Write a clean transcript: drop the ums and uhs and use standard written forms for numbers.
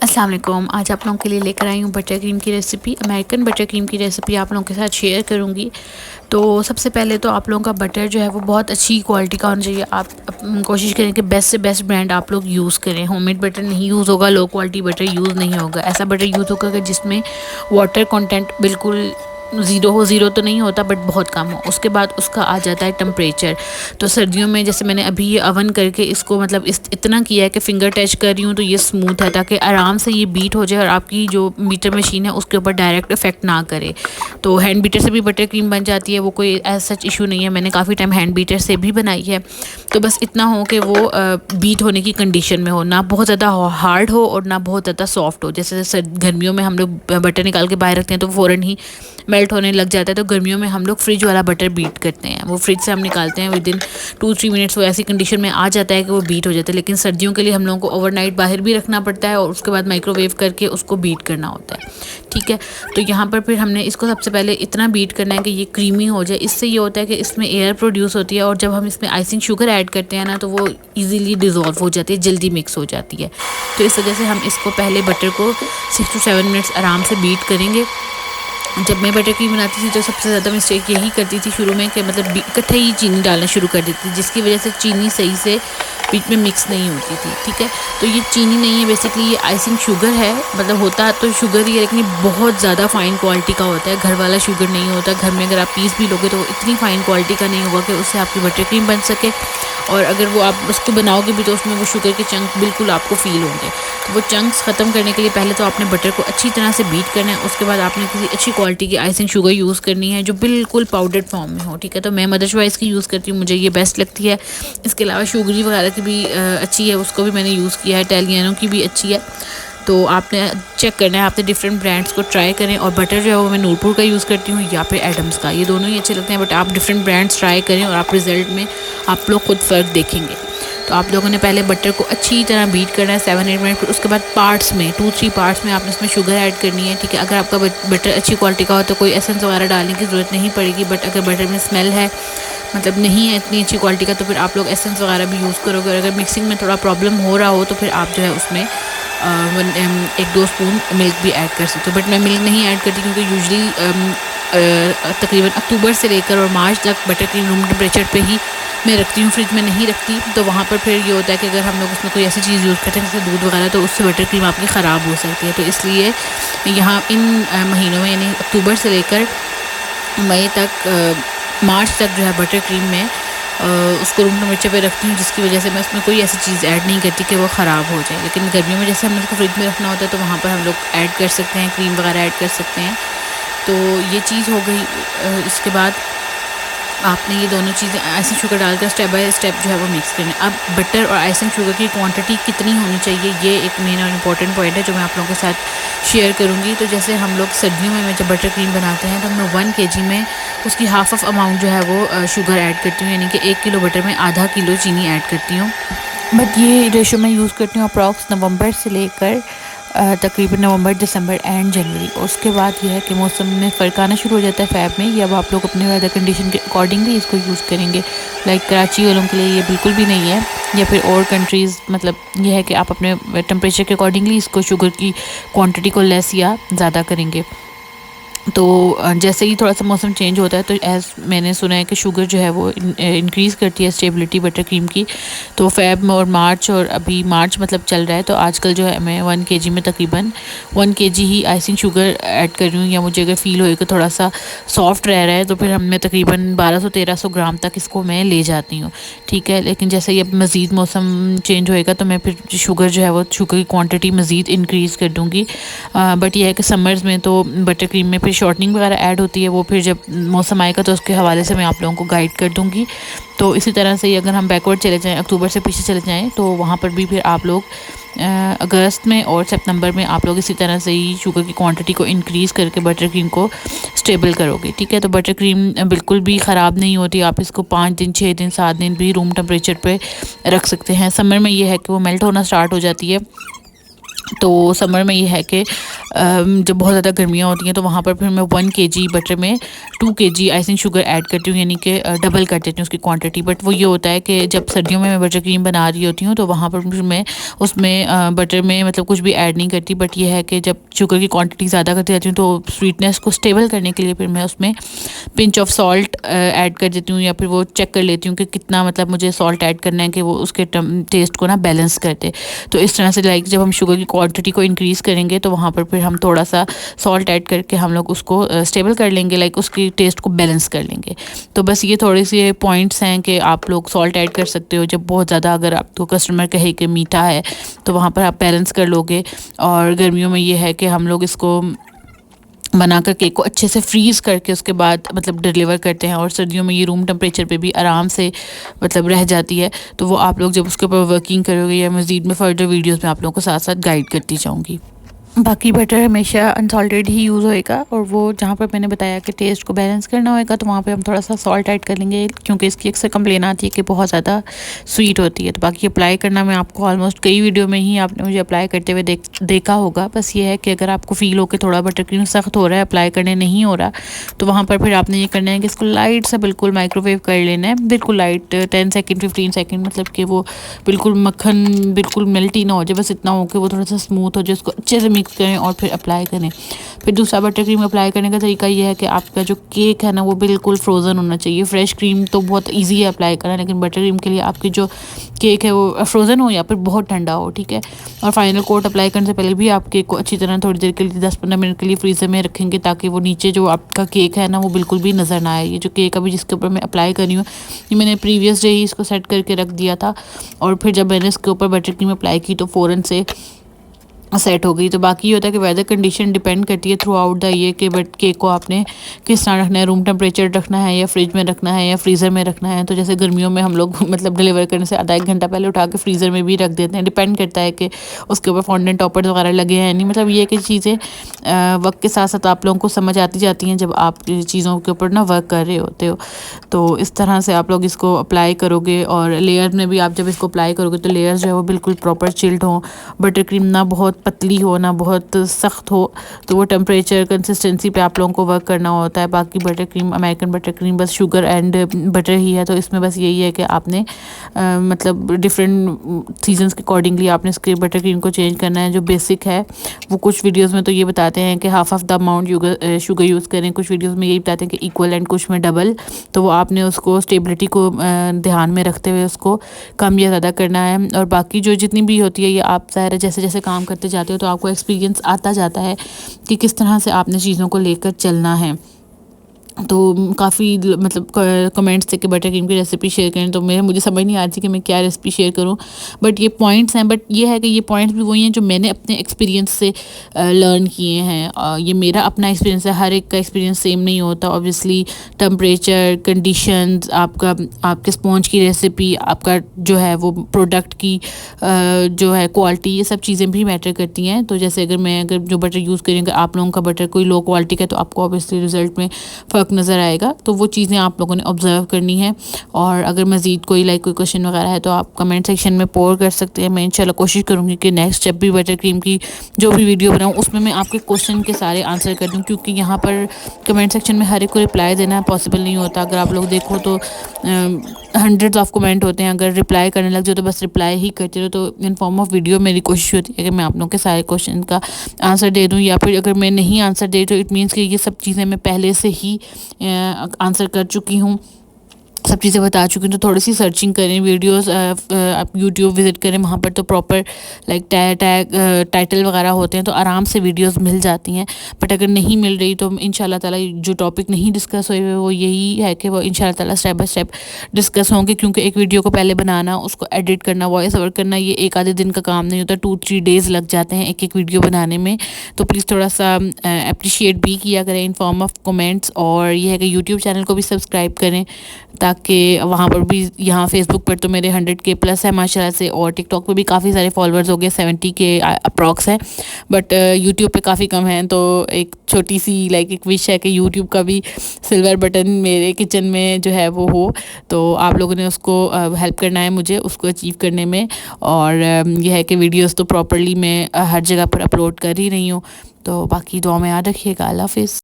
अस्सलाम वालेकुम। आज आप लोगों के लिए लेकर आई हूँ बटर क्रीम की रेसिपी। अमेरिकन बटर क्रीम की रेसिपी आप लोगों के साथ शेयर करूँगी। तो सबसे पहले तो आप लोगों का बटर जो है वो बहुत अच्छी क्वालिटी का होना चाहिए। आप कोशिश करें कि बेस्ट से बेस्ट ब्रांड आप लोग यूज़ करें। होममेड बटर नहीं यूज़ होगा, लो क्वालिटी बटर यूज़ नहीं होगा। ऐसा बटर यूज़ होगा कि जिसमें वाटर कंटेंट बिल्कुल ज़ीरो हो। ज़ीरो तो नहीं होता बट बहुत कम हो। उसके बाद उसका आ जाता है टेम्परेचर। तो सर्दियों में जैसे मैंने अभी ये अवन करके इसको मतलब इतना किया है कि फ़िंगर टच कर रही हूँ तो ये स्मूथ है, ताकि आराम से ये बीट हो जाए और आपकी जो बीटर मशीन है उसके ऊपर डायरेक्ट इफेक्ट ना करे। तो हैंड बीटर से भी बटर क्रीम बन जाती है, वो कोई एज सच इशू नहीं है। मैंने काफ़ी टाइम हैंड बीटर से भी बनाई है। तो बस इतना हो कि वो बीट होने की कंडीशन में हो, ना बहुत ज़्यादा हार्ड हो और ना बहुत ज़्यादा सॉफ्ट हो। जैसे गर्मियों में हम लोग बटर निकाल के बाहर रखते हैं तो फ़ौरन ही मेल्ट होने लग जाता है। तो गर्मियों में हम लोग फ्रिज वाला बटर बीट करते हैं, वो फ्रिज से हम निकालते हैं विद इन 2-3 मिनट्स वो ऐसी कंडीशन में आ जाता है कि वो बीट हो जाता है। लेकिन सर्दियों के लिए हम लोगों को ओवरनाइट बाहर भी रखना पड़ता है और उसके बाद माइक्रोवेव करके उसको बीट करना होता है। ठीक है, तो यहाँ पर फिर हमने इसको सबसे पहले इतना बीट करना है कि ये क्रीमी हो जाए। इससे ये होता है कि इसमें एयर प्रोड्यूस होती है और जब हम इसमें आइसिंग शुगर ऐड करते हैं ना तो वो ईज़िली डिज़ोल्व हो जाती है, जल्दी मिक्स हो जाती है। तो इस वजह से हम इसको पहले बटर को 6 to 7 मिनट्स आराम से बीट करेंगे। जब मैं बटर क्रीम बनाती थी तो सबसे ज़्यादा मिस्टेक यही करती थी शुरू में कि मतलब इकट्ठे ही चीनी डालना शुरू कर देती थी, जिसकी वजह से चीनी सही से बीच में मिक्स नहीं होती थी। ठीक है, तो ये चीनी नहीं है, बेसिकली ये आइसिंग शुगर है। मतलब होता तो शुगर ही है लेकिन बहुत ज़्यादा फ़ाइन क्वालिटी का होता है, घर वाला शुगर नहीं होता। घर में अगर आप पीस भी लोगे तो इतनी फ़ाइन क्वालिटी का नहीं होगा कि उससे आपकी बटर क्रीम बन सके। और अगर वो आप उसको बनाओगे भी तो उसमें वो शुगर के चंक बिल्कुल आपको फ़ील होंगे। तो वो चंक्स ख़त्म करने के लिए पहले तो आपने बटर को अच्छी तरह से बीट करना है। उसके बाद आपने किसी अच्छी क्वालिटी की आइसिंग शुगर यूज़ करनी है जो बिल्कुल पाउडर्ड फॉर्म में हो। ठीक है, तो मैं मदर चॉइस की यूज़ करती हूँ, मुझे ये बेस्ट लगती है। इसके अलावा शुगरी वगैरह की भी अच्छी है, उसको भी मैंने यूज़ किया है। इटालियनों की भी अच्छी है। तो आपने चेक करना है, आपने डिफरेंट ब्रांड्स को ट्राई करें। और बटर जो है वो मैं नूरपुर का यूज़ करती हूँ या फिर एडम्स का, ये दोनों ही अच्छे लगते हैं। बट आप डिफरेंट ब्रांड्स ट्राई करें और आप रिज़ल्ट में आप लोग खुद फ़र्क देखेंगे। तो आप लोगों ने पहले बटर को अच्छी तरह बीट करना है 7-8 मिनट। फिर उसके बाद पार्ट्स में 2-3 पार्ट्स में आपने इसमें शुगर ऐड करनी है। ठीक है, अगर आपका बटर अच्छी क्वालिटी का हो तो कोई एसेंस वगैरह डालने की ज़रूरत नहीं पड़ेगी। बट अगर बटर में स्मेल है, मतलब नहीं है इतनी अच्छी क्वालिटी का, तो फिर आप लोग एसेंस वगैरह भी यूज़ करोगे। और अगर मिक्सिंग में थोड़ा प्रॉब्लम हो रहा हो तो फिर आप जो है उसमें 1-2 स्पून मिल्क भी ऐड कर सकते हो। बट मैं मिल्क नहीं ऐड करती क्योंकि यूजली तकरीबन अक्टूबर से लेकर और मार्च तक बटर क्रीम रूम टेम्परेचर पे ही मैं रखती हूँ, फ्रिज में नहीं रखती। तो वहाँ पर फिर ये होता है कि अगर हम लोग उसमें कोई ऐसी चीज़ यूज़ करते हैं जैसे दूध वगैरह तो उससे बटर क्रीम आपकी ख़राब हो सकती है। तो इसलिए यहाँ इन महीनों में यानी अक्टूबर से लेकर मई तक, मार्च तक जो है बटर क्रीम में उसको रूम टेम्परेचर पे रखती हूँ, जिसकी वजह से मैं उसमें कोई ऐसी चीज़ ऐड नहीं करती कि वो ख़राब हो जाए। लेकिन गर्मियों में जैसे हमने उसको फ्रिज में रखना होता है तो वहाँ पर हम लोग ऐड कर सकते हैं, क्रीम वगैरह ऐड कर सकते हैं। तो ये चीज़ हो गई। इसके बाद आपने ये दोनों चीज़ें आइसिंग शुगर डालकर स्टेप बाय स्टेप जो है वो मिक्स करना है। अब बटर और आइसिंग शुगर की क्वांटिटी कितनी होनी चाहिए, ये एक मेन और इम्पॉर्टेंट पॉइंट है जो मैं आप लोगों के साथ शेयर करूँगी। तो जैसे हम लोग सर्दियों में जब बटर क्रीम बनाते हैं तो मैं 1 kg में उसकी हाफ ऑफ अमाउंट जो है वो शुगर ऐड करती हूँ, यानी कि 1 किलो बटर में आधा किलो चीनी ऐड करती हूँ। बट ये रेशो मैं यूज़ करती हूँ अप्रॉक्स नवंबर से लेकर तकरीबन नवंबर, दिसंबर एंड जनवरी। उसके बाद यह है कि मौसम में फ़र्क आना शुरू हो जाता है फ़ैब में। ये अब आप लोग अपने वेदर कंडीशन के अकॉर्डिंगली इसको यूज़ करेंगे। लाइक कराची वालों के लिए ये बिल्कुल भी नहीं है, या फिर और कंट्रीज़, मतलब ये है कि आप अपने टेम्परेचर के अकॉर्डिंगली इसको शुगर की क्वांटिटी को लेस या ज़्यादा करेंगे। तो जैसे ही थोड़ा सा मौसम चेंज होता है तो एज़ मैंने सुना है कि शुगर जो है वो इंक्रीज़ करती है स्टेबिलिटी बटर क्रीम की। तो फ़ैब में और मार्च, और अभी मार्च मतलब चल रहा है, तो आजकल जो है मैं 1 kg में तकरीबन 1 kg ही आइसिंग शुगर ऐड कर रही हूँ। या मुझे अगर फ़ील हो कि थोड़ा सा सॉफ्ट रह रहा है तो फिर मैं तकरीबन 1200-1300 ग्राम तक इसको मैं ले जाती हूँ। ठीक है, लेकिन जैसे ही अब मज़ीद मौसम चेंज होएगा तो मैं फिर शुगर जो है वो शुगर की क्वान्टिटी मज़ीद इंक्रीज़ कर दूँगी। बट यह है कि समर्स में तो बटर क्रीम में फिर शॉर्टनिंग वगैरह ऐड होती है, वो फिर जब मौसम आएगा तो उसके हवाले से मैं आप लोगों को गाइड कर दूँगी। तो इसी तरह से अगर हम बैकवर्ड चले जाएँ, अक्टूबर से पीछे चले जाएँ, तो वहाँ पर भी फिर आप लोग अगस्त में और सितंबर में आप लोग इसी तरह से ही शुगर की क्वांटिटी को इंक्रीज़ करके बटर क्रीम को स्टेबल करोगे। ठीक है, तो बटर क्रीम बिल्कुल भी ख़राब नहीं होती। आप इसको 5 दिन, 6 दिन, 7 दिन भी रूम टेम्परेचर पे रख सकते हैं। समर में ये है कि वो मेल्ट होना स्टार्ट हो जाती है। तो समर में ये है कि जब बहुत ज़्यादा गर्मियाँ होती हैं तो वहाँ पर फिर मैं 1 kg बटर में 2 kg आइसिंग शुगर ऐड करती हूँ, यानी कि डबल कर देती हूँ उसकी क्वांटिटी। बट वो ये होता है कि जब सर्दियों में मैं बटर क्रीम बना रही होती हूँ तो वहाँ पर फिर मैं उसमें बटर में मतलब कुछ भी ऐड नहीं करती। बट ये है कि जब शुगर की क्वांटिटी ज़्यादा करती जाती हूँ तो स्वीटनेस को स्टेबल करने के लिए फिर मैं उसमें पिंच ऑफ सॉल्ट ऐड कर देती हूँ, या फिर वो चेक कर लेती हूँ कि कितना मतलब मुझे सॉल्ट ऐड करना है कि वो उसके टेस्ट को ना बैलेंस कर दे। तो इस तरह से लाइक जब हम शुगर की क्वांटिटी को इंक्रीज़ करेंगे तो वहाँ पर फिर हम थोड़ा सा सॉल्ट ऐड करके हम लोग उसको स्टेबल कर लेंगे, लाइक उसकी टेस्ट को बैलेंस कर लेंगे। तो बस ये थोड़े से पॉइंट्स हैं कि आप लोग सॉल्ट ऐड कर सकते हो जब बहुत ज़्यादा अगर आपको कस्टमर कहे कि मीठा है तो वहाँ पर आप बैलेंस कर लोगे। और गर्मियों में ये है कि हम लोग इसको बनाकर केक को अच्छे से फ्रीज़ करके उसके बाद मतलब डिलीवर करते हैं, और सर्दियों में ये रूम टेम्परेचर पे भी आराम से मतलब रह जाती है। तो वो आप लोग जब उसके ऊपर वर्किंग करोगे या मज़ीद में फर्दर वीडियोस में आप लोगों को साथ साथ गाइड करती जाऊँगी। बाकी बटर हमेशा अनसॉल्टेड ही यूज़ होएगा, और वो जहाँ पर मैंने बताया कि टेस्ट को बैलेंस करना होएगा तो वहाँ पे हम थोड़ा सा सॉल्ट ऐड कर लेंगे, क्योंकि इसकी अक्सर कंप्लेन आती है कि बहुत ज़्यादा स्वीट होती है। तो बाकी अप्लाई करना मैं आपको ऑलमोस्ट कई वीडियो में ही आपने मुझे अप्लाई करते हुए देखा होगा। बस ये है कि अगर आपको फ़ील हो कि थोड़ा बटर क्रीम सख्त हो रहा है, अप्लाई करने नहीं हो रहा, तो वहाँ पर फिर आपने ये करना है कि इसको लाइट सा बिल्कुल माइक्रोवेव कर लेना है, बिल्कुल लाइट 10 सेकेंड 15 सेकेंड, मतलब कि वो बिल्कुल मक्खन बिल्कुल मेल्ट ही ना हो जाए, बस इतना हो कि वो थोड़ा सा स्मूथ हो जाए। उसको अच्छे से मिक्स करें और फिर अप्लाई करें। फिर दूसरा बटर क्रीम अप्लाई करने का तरीका ये है कि आपका जो केक है ना वो बिल्कुल फ्रोज़न होना चाहिए। फ्रेश क्रीम तो बहुत इजी है अप्लाई करना, लेकिन बटर क्रीम के लिए आपकी जो केक है वो फ्रोज़न हो या फिर बहुत ठंडा हो, ठीक है। और फाइनल कोट अप्लाई करने से पहले भी आप केक को अच्छी तरह थोड़ी देर के लिए 10-15 मिनट के लिए फ्रीज़र में रखेंगे, ताकि वो नीचे जो आपका केक है ना वो बिल्कुल भी नज़र ना आए। ये जो केक अभी जिसके ऊपर मैं अप्लाई कर रही हूँ, ये मैंने प्रीवियस डे ही इसको सेट करके रख दिया था, और फिर जब मैंने इसके ऊपर बटर क्रीम अप्लाई की तो फ़ौरन से सेट हो गई। तो बाकी ये होता है कि वेदर कंडीशन डिपेंड करती है थ्रू आउट द ईयर कि बट केक को आपने किस तरह रखना है, रूम टेम्परेचर रखना है या फ्रिज में रखना है या फ्रीज़र में रखना है। तो जैसे गर्मियों में हम लोग मतलब डिलीवर करने से आधा 1 घंटा पहले उठा के फ्रीज़र में भी रख देते हैं, डिपेंड करता है कि उसके ऊपर फॉन्डेंट टॉपर्स वगैरह लगे हैं नहीं। मतलब ये कि चीज़ें वक्त के साथ साथ आप लोगों को समझ आती जाती हैं जब आप चीज़ों के ऊपर ना वर्क कर रहे होते हो। तो इस तरह से आप लोग इसको अप्लाई करोगे, और लेयर में भी आप जब इसको अप्लाई करोगे तो लेयर्स जो है वो बिल्कुल प्रॉपर चिल्ड हों, बटर क्रीम ना बहुत पतली हो ना बहुत सख्त हो। तो वो टेम्परेचर कंसिस्टेंसी पे आप लोगों को वर्क करना होता है। बाकी butter cream, American butter cream बस शुगर एंड बटर ही है, तो इसमें बस यही है कि आपने मतलब डिफरेंट सीजन्स के अकॉर्डिंगली आपने इसके बटर क्रीम को चेंज करना है। जो बेसिक है वो कुछ वीडियोस में तो ये बताते हैं कि half of the amount sugar use करें, कुछ वीडियोस में यही बताते हैं कि इक्वल एंड कुछ में डबल। तो वो आपने उसको स्टेबिलिटी को ध्यान में रखते हुए उसको कम या ज़्यादा करना है। और बाकी जो जितनी भी होती है ये आप ज़ाहिर है जैसे जैसे काम करते जाते हो तो आपको एक्सपीरियंस आता जाता है कि किस तरह से आपने चीज़ों को लेकर चलना है। तो काफ़ी मतलब कमेंट्स थे कि बटर क्रीम की रेसिपी शेयर करें, तो मुझे समझ नहीं आ रही थी कि मैं क्या रेसिपी शेयर करूं। बट ये पॉइंट्स हैं, बट ये है कि ये पॉइंट्स भी वही हैं जो मैंने अपने एक्सपीरियंस से लर्न किए हैं। ये मेरा अपना एक्सपीरियंस है, हर एक का एक्सपीरियंस सेम नहीं होता। ऑब्वियसली टेम्परेचर, कंडीशंस, आपके स्पॉन्ज की रेसिपी, आपका जो है वो प्रोडक्ट की जो है क्वालिटी, ये सब चीज़ें भी मैटर करती हैं। तो जैसे अगर जो बटर यूज़ करेंगे आप लोगों का बटर कोई लो क्वालिटी का, तो आपको ऑब्वियसली रिजल्ट में फ़र्क नज़र आएगा। तो वो चीज़ें आप लोगों ने ऑब्ज़र्व करनी है। और अगर मज़ीद कोई क्वेश्चन वगैरह है तो आप कमेंट सेक्शन में पोर कर सकते हैं। मैं इंशाल्लाह कोशिश करूँगी कि नेक्स्ट जब भी बटर क्रीम की जो भी वीडियो बनाऊँ उसमें मैं आपके क्वेश्चन के सारे आंसर कर दूँ, क्योंकि यहाँ पर कमेंट सेक्शन में हर एक को रिप्लाई देना पॉसिबल नहीं होता। अगर आप लोग देखो तो हंड्रेड्स ऑफ कमेंट होते हैं, अगर रिप्लाई करने लग जाओ तो बस रिप्लाई ही करते रहो। तो इन फॉर्म ऑफ वीडियो मेरी कोशिश होती है कि मैं आप लोगों के सारे क्वेश्चन का आंसर दे दूँ, या फिर अगर मैं नहीं आंसर दे तो इट मीन्स कि ये सब चीज़ें मैं पहले से ही आंसर कर चुकी हूँ, सब चीज़ें बता चुकी हूँ। तो थोड़ी सी सर्चिंग करें, वीडियोस आप यूट्यूब विज़िट करें, वहाँ पर तो प्रॉपर लाइक टाइटल वगैरह होते हैं, तो आराम से वीडियोस मिल जाती हैं। बट अगर नहीं मिल रही तो इंशाल्लाह ताला जो टॉपिक नहीं डिस्कस हुए वो यही है कि वो इंशाल्लाह ताला स्टेप बाय स्टेप डिस्कस होंगे, क्योंकि एक वीडियो को पहले बनाना, उसको एडिट करना, वॉइस ओवर करना, ये एक आधे दिन का काम नहीं होता। 2-3 डेज़ लग जाते हैं एक वीडियो बनाने में। तो प्लीज़ थोड़ा सा अप्रिशिएट भी किया करें इन फॉर्म ऑफ कमेंट्स। और ये है कि यूट्यूब चैनल को भी सब्सक्राइब करें ताकि वहाँ पर भी, यहाँ फेसबुक पर तो मेरे 100K प्लस है माशाल्लाह से, और टिकटॉक पे भी काफ़ी सारे फॉलोअर्स हो गए, 70K अप्रॉक्स है, बट यूट्यूब पे काफ़ी कम है। तो एक छोटी सी लाइक एक विश है कि यूट्यूब का भी सिल्वर बटन मेरे किचन में जो है वो हो, तो आप लोगों ने उसको हेल्प करना है मुझे उसको अचीव करने में। और यह है कि वीडियोस तो प्रॉपरली मैं हर जगह पर अपलोड कर ही रही हूँ। तो बाकी दुआ में याद रखिएगा। अल्लाह हाफिज़।